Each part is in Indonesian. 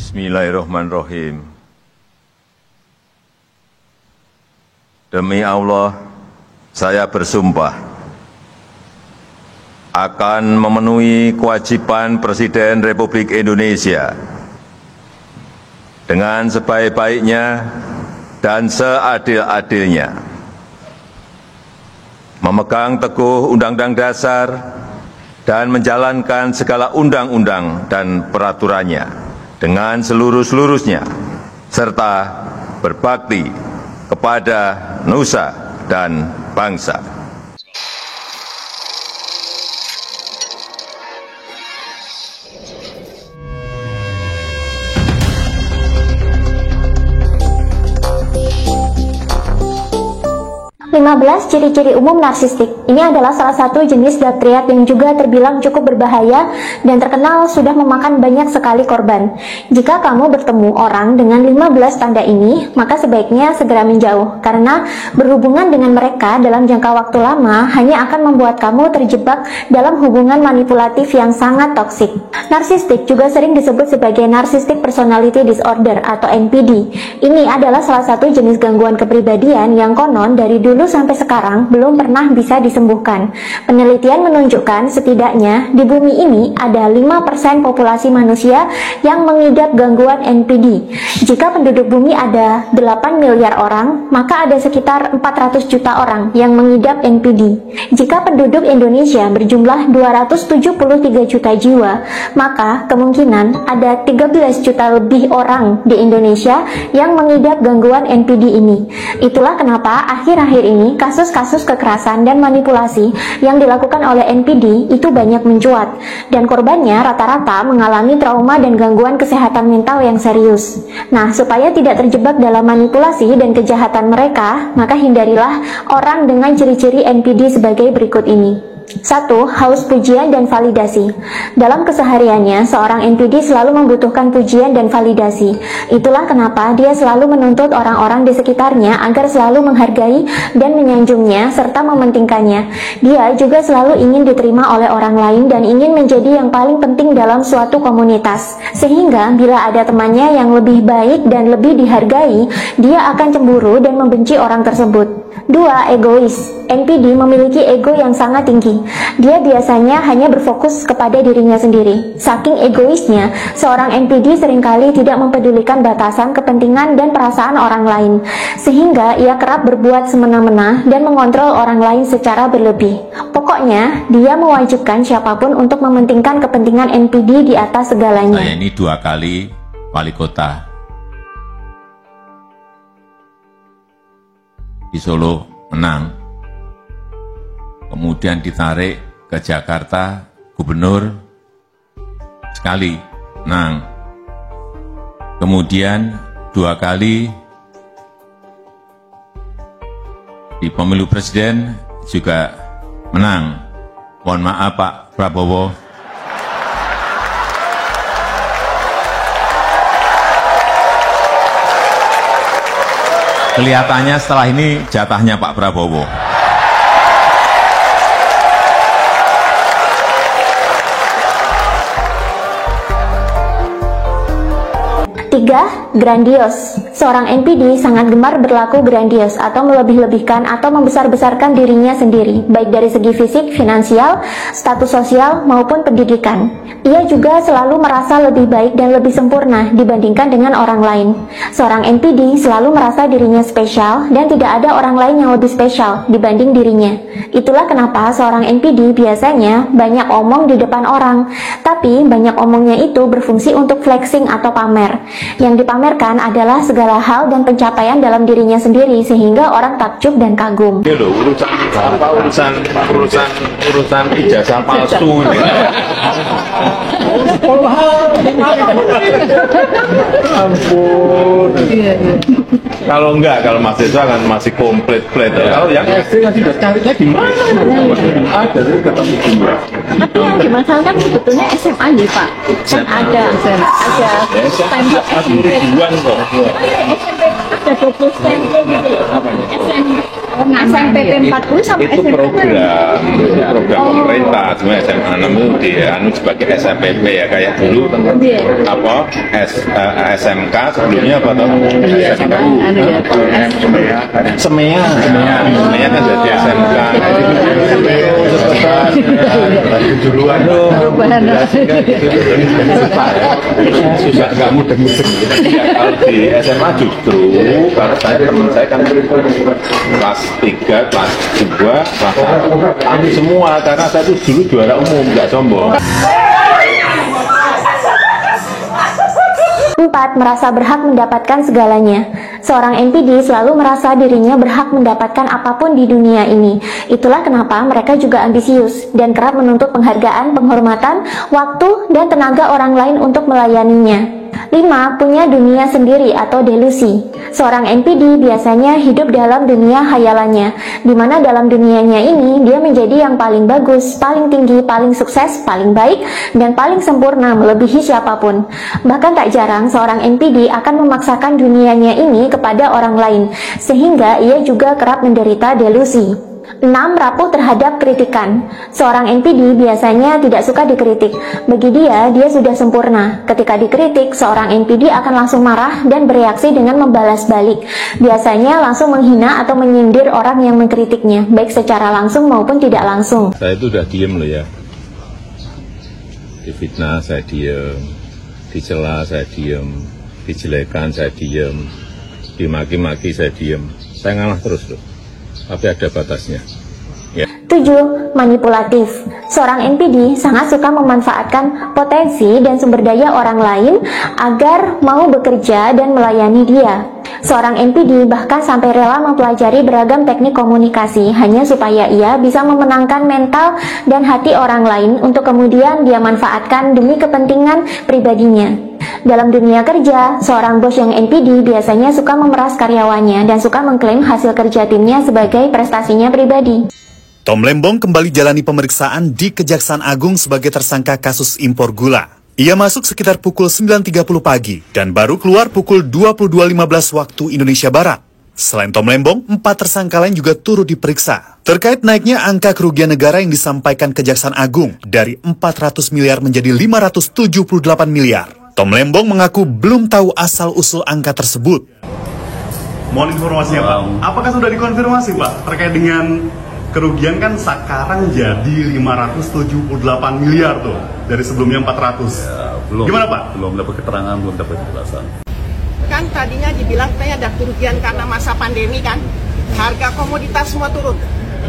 Bismillahirrahmanirrahim. Demi Allah, saya bersumpah akan memenuhi kewajiban Presiden Republik Indonesia dengan sebaik-baiknya dan seadil-adilnya, memegang teguh Undang-Undang Dasar dan menjalankan segala undang-undang dan peraturannya dengan seluruh-seluruhnya, serta berbakti kepada nusa dan bangsa. 15 ciri-ciri umum narsistik. Ini adalah salah satu jenis datriat yang juga terbilang cukup berbahaya dan terkenal sudah memakan banyak sekali korban. Jika kamu bertemu orang dengan 15 tanda ini, maka sebaiknya segera menjauh, karena berhubungan dengan mereka dalam jangka waktu lama hanya akan membuat kamu terjebak dalam hubungan manipulatif yang sangat toksik. Narsistik juga sering disebut sebagai Narcissistic Personality Disorder atau NPD. Ini adalah salah satu jenis gangguan kepribadian yang konon dari dulu sampai sekarang belum pernah bisa disembuhkan. Penelitian menunjukkan setidaknya di bumi ini ada 5% populasi manusia yang mengidap gangguan NPD. Jika penduduk bumi ada 8 miliar orang, maka ada sekitar 400 juta orang yang mengidap NPD. Jika penduduk Indonesia berjumlah 273 juta jiwa, maka kemungkinan ada 13 juta lebih orang di Indonesia yang mengidap gangguan NPD ini. Itulah kenapa akhir-akhir ini kasus-kasus kekerasan dan manipulasi yang dilakukan oleh NPD itu banyak mencuat, dan korbannya rata-rata mengalami trauma dan gangguan kesehatan mental yang serius. Nah, supaya tidak terjebak dalam manipulasi dan kejahatan mereka, maka hindarilah orang dengan ciri-ciri NPD sebagai berikut ini. 1. Haus pujian dan validasi. Dalam kesehariannya, seorang NPD selalu membutuhkan pujian dan validasi. Itulah kenapa dia selalu menuntut orang-orang di sekitarnya agar selalu menghargai dan menyanjungnya serta mementingkannya. Dia juga selalu ingin diterima oleh orang lain dan ingin menjadi yang paling penting dalam suatu komunitas. Sehingga bila ada temannya yang lebih baik dan lebih dihargai, dia akan cemburu dan membenci orang tersebut. 2. Egois. NPD memiliki ego yang sangat tinggi. Dia biasanya hanya berfokus kepada dirinya sendiri. Saking egoisnya, seorang NPD seringkali tidak mempedulikan batasan, kepentingan, dan perasaan orang lain, sehingga ia kerap berbuat semena-mena dan mengontrol orang lain secara berlebih. Pokoknya, dia mewajibkan siapapun untuk mementingkan kepentingan NPD di atas segalanya. Saya ini 2 kali wali kota di Solo, menang. Kemudian ditarik ke Jakarta, gubernur sekali, menang. Kemudian 2 kali di pemilu presiden juga menang. Mohon maaf Pak Prabowo. Kelihatannya setelah ini jatahnya Pak Prabowo. 3. Grandios. Seorang NPD sangat gemar berlaku grandios atau melebih-lebihkan atau membesar-besarkan dirinya sendiri, baik dari segi fisik, finansial, status sosial, maupun pendidikan. Ia juga selalu merasa lebih baik dan lebih sempurna dibandingkan dengan orang lain. Seorang NPD selalu merasa dirinya spesial dan tidak ada orang lain yang lebih spesial dibanding dirinya. Itulah kenapa seorang NPD biasanya banyak omong di depan orang, tapi banyak omongnya itu berfungsi untuk flexing atau pamer. Yang dipamerkan adalah segala hal dan pencapaian dalam dirinya sendiri, sehingga orang takjub dan kagum. Ini loh, urusan ijazah palsu ini. Ampun. Kalau enggak, kalau mahasiswa kan masih komplit. Kalau yang SD kan sudah carinya di mana? Ada sih ketemu juga. Tapi yang dimasalahkan sebetulnya SMA nih Pak. Kan ada ribuan kok. SMP ada 20 stempel gitu. SMP SNPP 40 sama itu SNPP program pemerintah. Cuma SMA 6 itu dianu sebagai SMPP ya, kayak dulu apa SMK sebelumnya apa tuh? SMEA kan jadi SMK. Kejuruan dong. Susah nggak mudah-mudah. Kalau di SMA justru kalau teman saya kan kelas 3, kelas 2, kelas 1 semua, karena saya itu dulu juara umum, nggak sombong. 4. Merasa berhak mendapatkan segalanya. Seorang NPD selalu merasa dirinya berhak mendapatkan apapun di dunia ini. Itulah kenapa mereka juga ambisius dan kerap menuntut penghargaan, penghormatan, waktu, dan tenaga orang lain untuk melayaninya. 5. Punya dunia sendiri atau delusi. Seorang NPD biasanya hidup dalam dunia hayalannya, di mana dalam dunianya ini dia menjadi yang paling bagus, paling tinggi, paling sukses, paling baik, dan paling sempurna melebihi siapapun. Bahkan tak jarang seorang NPD akan memaksakan dunianya ini kepada orang lain, sehingga ia juga kerap menderita delusi. 6. Rapuh terhadap kritikan. Seorang NPD biasanya tidak suka dikritik. Bagi dia sudah sempurna. Ketika dikritik, seorang NPD akan langsung marah dan bereaksi dengan membalas balik. Biasanya langsung menghina atau menyindir orang yang mengkritiknya, baik secara langsung maupun tidak langsung. Saya itu udah diem loh ya. Difitnah saya diem, dicela saya diem, dijelekan saya diem, dimaki-maki saya diem. Saya ngalah terus loh. Tapi ada batasnya. Ya. 7. Manipulatif. Seorang NPD sangat suka memanfaatkan potensi dan sumber daya orang lain agar mau bekerja dan melayani dia. Seorang NPD bahkan sampai rela mempelajari beragam teknik komunikasi hanya supaya ia bisa memenangkan mental dan hati orang lain untuk kemudian dia manfaatkan demi kepentingan pribadinya. Dalam dunia kerja, seorang bos yang NPD biasanya suka memeras karyawannya dan suka mengklaim hasil kerja timnya sebagai prestasinya pribadi. Tom Lembong kembali jalani pemeriksaan di Kejaksaan Agung sebagai tersangka kasus impor gula. Ia masuk sekitar pukul 9.30 pagi dan baru keluar pukul 22.15 waktu Indonesia Barat. Selain Tom Lembong, 4 tersangka lain juga turut diperiksa. Terkait naiknya angka kerugian negara yang disampaikan Kejaksaan Agung dari 400 miliar menjadi 578 miliar. Tom Lembong mengaku belum tahu asal-usul angka tersebut. Mohon informasinya Pak, apakah sudah dikonfirmasi Pak terkait dengan kerugian kan sekarang jadi 578 miliar tuh dari sebelumnya 400. Ya, belum. Gimana Pak? Belum dapat keterangan, belum dapat penjelasan. Kan tadinya dibilang katanya ada kerugian karena masa pandemi kan, harga komoditas semua turun,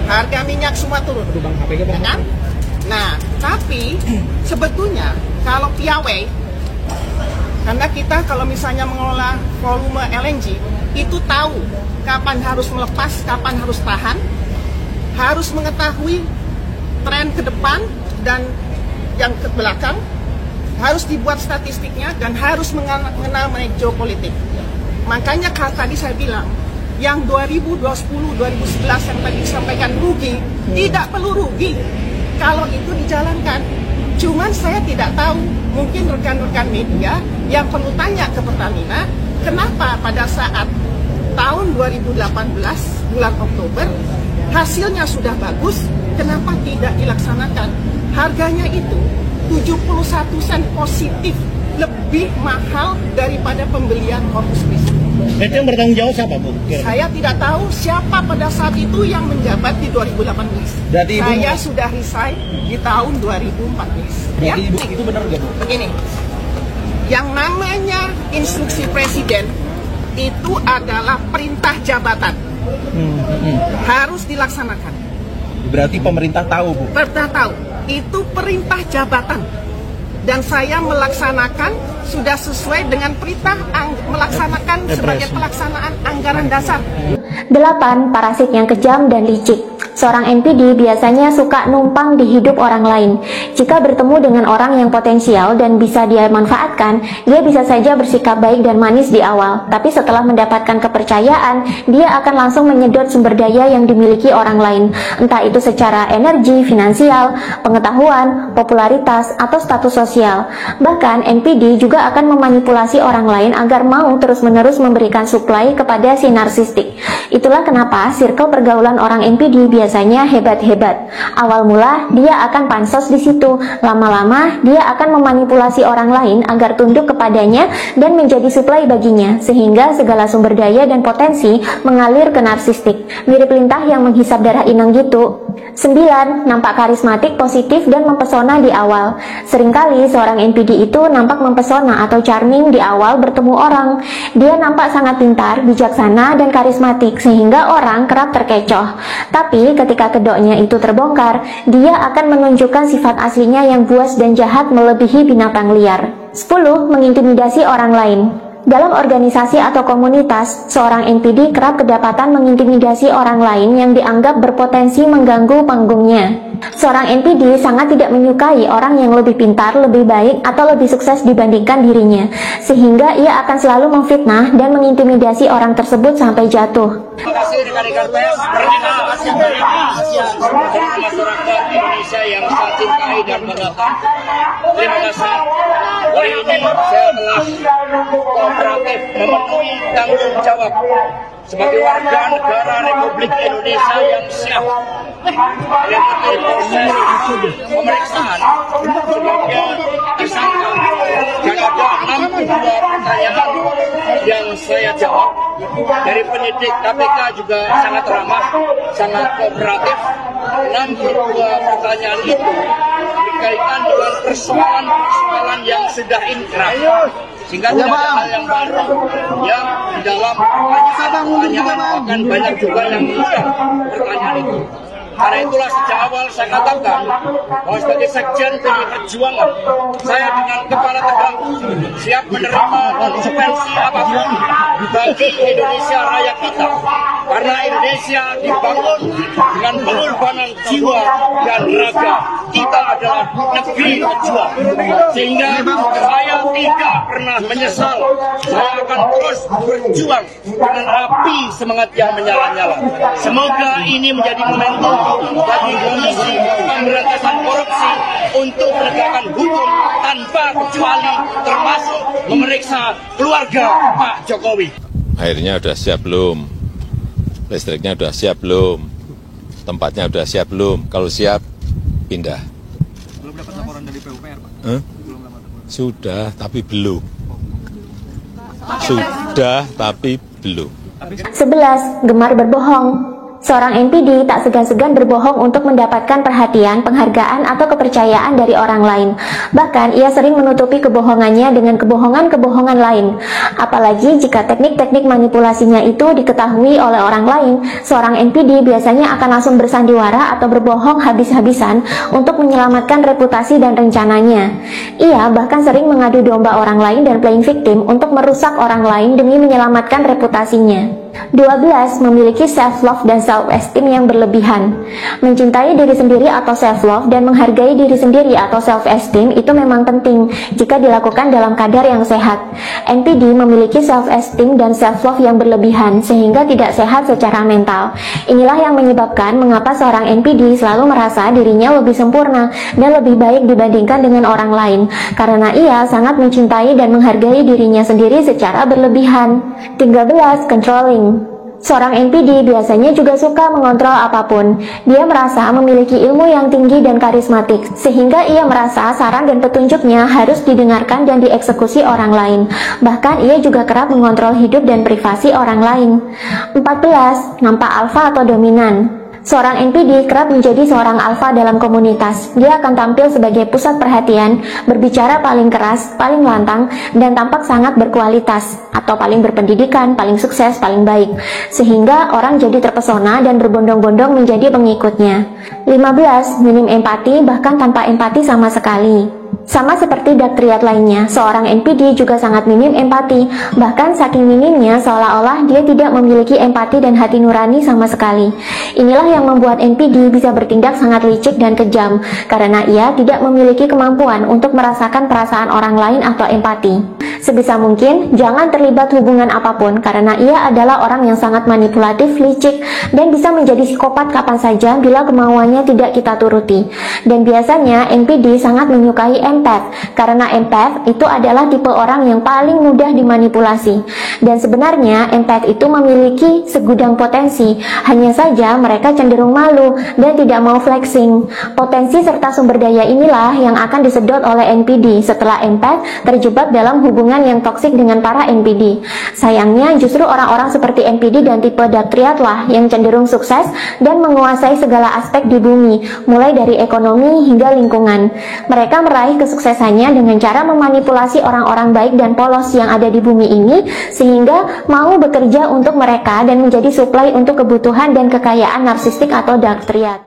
harga minyak semua turun, ya kan? Nah, tapi sebetulnya kalau piawai, karena kita kalau misalnya mengelola volume LNG, itu tahu kapan harus melepas, kapan harus tahan, harus mengetahui tren ke depan dan yang ke belakang, harus dibuat statistiknya dan harus mengenal mengenai geopolitik. Makanya tadi saya bilang, yang 2010, 2011 yang tadi disampaikan rugi, tidak perlu rugi kalau itu dijalankan. Cuman saya tidak tahu, mungkin rekan-rekan media yang perlu tanya ke Pertamina, kenapa pada saat tahun 2018 bulan Oktober hasilnya sudah bagus, kenapa tidak dilaksanakan? Harganya itu 71 sen positif, lebih mahal daripada pembelian Corpus Christi. Itu yang bertanggung jawab siapa, Bu? Saya tidak tahu siapa pada saat itu yang menjabat di 2018. Berarti saya sudah resign di tahun 2014. Ya? Ibu itu benar nggak, Bu? Begini, yang namanya instruksi presiden itu adalah perintah jabatan. Harus dilaksanakan. Berarti pemerintah tahu, Bu? Pemerintah tahu. Itu perintah jabatan. Dan saya melaksanakan sudah sesuai dengan perintah sebagai pelaksanaan anggaran dasar. 8. Parasit yang kejam dan licik. Seorang NPD biasanya suka numpang di hidup orang lain. Jika bertemu dengan orang yang potensial dan bisa dia manfaatkan, dia bisa saja bersikap baik dan manis di awal, tapi setelah mendapatkan kepercayaan, dia akan langsung menyedot sumber daya yang dimiliki orang lain, entah itu secara energi, finansial, pengetahuan, popularitas, atau status sosial. Bahkan NPD juga akan memanipulasi orang lain agar mau terus-menerus memberikan suplai kepada si narsistik. Itulah kenapa circle pergaulan orang NPD biasanya hebat-hebat. Awal mula dia akan pansos di situ, lama-lama dia akan memanipulasi orang lain agar tunduk kepadanya dan menjadi suplai baginya, sehingga segala sumber daya dan potensi mengalir ke narsistik. Mirip lintah yang menghisap darah inang gitu. 9. Nampak karismatik, positif, dan mempesona di awal. Seringkali seorang NPD itu nampak mempesona atau charming di awal bertemu orang. Dia nampak sangat pintar, bijaksana, dan karismatik, sehingga orang kerap terkecoh. Tapi ketika kedoknya itu terbongkar, dia akan menunjukkan sifat aslinya yang buas dan jahat melebihi binatang liar. 10. Mengintimidasi orang lain. Dalam organisasi atau komunitas, seorang NPD kerap kedapatan mengintimidasi orang lain yang dianggap berpotensi mengganggu panggungnya. Seorang NPD sangat tidak menyukai orang yang lebih pintar, lebih baik, atau lebih sukses dibandingkan dirinya, sehingga ia akan selalu memfitnah dan mengintimidasi orang tersebut sampai jatuh. Terima kasih rekan-rekan pers, terima kasih dari masyarakat Indonesia yang saya cintai dan banggakan. Terima kasih. Hari ini saya telah kooperatif memenuhi tanggung jawab sebagai warga negara Republik Indonesia yang siap mengikuti proses pemeriksaan sebagai tersangka. Dan ada 62 pertanyaan yang saya jawab. Dari penyidik KPK juga sangat ramah, sangat kooperatif. 62 pertanyaan itu dikaitkan dengan persoalan-persoalan yang sudah inkrah, sehingga tidak ada hal yang baru yang di dalam pertanyaan akan banyak juga yang mengundang pertanyaan itu. Karena itulah sejak awal saya katakan bahwa sebagai Sekjen PDI Perjuangan, saya dengan kepala tegak siap menerima konsekuensi apapun bagi Indonesia Raya kita. Karena Indonesia dibangun dengan pengorbanan jiwa dan raga. Kita adalah negeri pejuang. Sehingga saya tidak pernah menyesal. Saya akan terus berjuang dengan api semangat yang menyala-nyala. Semoga ini menjadi momentum bagi Komisi Pemberantasan Korupsi untuk menegakkan hukum tanpa kecuali, termasuk memeriksa keluarga Pak Jokowi. Airnya sudah siap belum? Listriknya sudah siap belum? Tempatnya sudah siap belum? Kalau siap, pindah. Belum dapat laporan dari PUPR, Pak? Belum dapat laporan. Sudah, tapi belum. Sudah, tapi belum. 11. Gemar berbohong. Seorang NPD tak segan-segan berbohong untuk mendapatkan perhatian, penghargaan, atau kepercayaan dari orang lain. Bahkan, ia sering menutupi kebohongannya dengan kebohongan-kebohongan lain. Apalagi jika teknik-teknik manipulasinya itu diketahui oleh orang lain, seorang NPD biasanya akan langsung bersandiwara atau berbohong habis-habisan untuk menyelamatkan reputasi dan rencananya. Ia bahkan sering mengadu domba orang lain dan playing victim untuk merusak orang lain demi menyelamatkan reputasinya. 12. Memiliki self-love dan self-esteem yang berlebihan. Mencintai diri sendiri atau self-love dan menghargai diri sendiri atau self-esteem itu memang penting jika dilakukan dalam kadar yang sehat. NPD memiliki self-esteem dan self-love yang berlebihan sehingga tidak sehat secara mental. Inilah yang menyebabkan mengapa seorang NPD selalu merasa dirinya lebih sempurna dan lebih baik dibandingkan dengan orang lain, karena ia sangat mencintai dan menghargai dirinya sendiri secara berlebihan. 13. Controlling. Seorang NPD biasanya juga suka mengontrol apapun. Dia merasa memiliki ilmu yang tinggi dan karismatik, sehingga ia merasa saran dan petunjuknya harus didengarkan dan dieksekusi orang lain. Bahkan ia juga kerap mengontrol hidup dan privasi orang lain. 14. Nampak alfa atau dominan. Seorang NPD kerap menjadi seorang alfa dalam komunitas. Dia akan tampil sebagai pusat perhatian, berbicara paling keras, paling lantang, dan tampak sangat berkualitas, atau paling berpendidikan, paling sukses, paling baik. Sehingga orang jadi terpesona dan berbondong-bondong menjadi pengikutnya. 15. Minim empati, bahkan tanpa empati sama sekali. Sama seperti dark triad lainnya, seorang NPD juga sangat minim empati. Bahkan saking minimnya seolah-olah dia tidak memiliki empati dan hati nurani sama sekali. Inilah yang membuat NPD bisa bertindak sangat licik dan kejam, karena ia tidak memiliki kemampuan untuk merasakan perasaan orang lain atau empati. Sebisa mungkin, jangan terlibat hubungan apapun, karena ia adalah orang yang sangat manipulatif, licik, dan bisa menjadi psikopat kapan saja bila kemauannya tidak kita turuti. Dan biasanya NPD sangat menyukai empath, karena empath itu adalah tipe orang yang paling mudah dimanipulasi. Dan sebenarnya empath itu memiliki segudang potensi, hanya saja mereka cenderung malu dan tidak mau flexing. Potensi serta sumber daya inilah yang akan disedot oleh NPD setelah empath terjebak dalam hubungan yang toksik dengan para NPD. Sayangnya justru orang-orang seperti NPD dan tipe dark triad lah yang cenderung sukses dan menguasai segala aspek di bumi, mulai dari ekonomi hingga lingkungan. Mereka meraih kesuksesannya dengan cara memanipulasi orang-orang baik dan polos yang ada di bumi ini, sehingga mau bekerja untuk mereka dan menjadi suplai untuk kebutuhan dan kekayaan narsistik atau dark triad.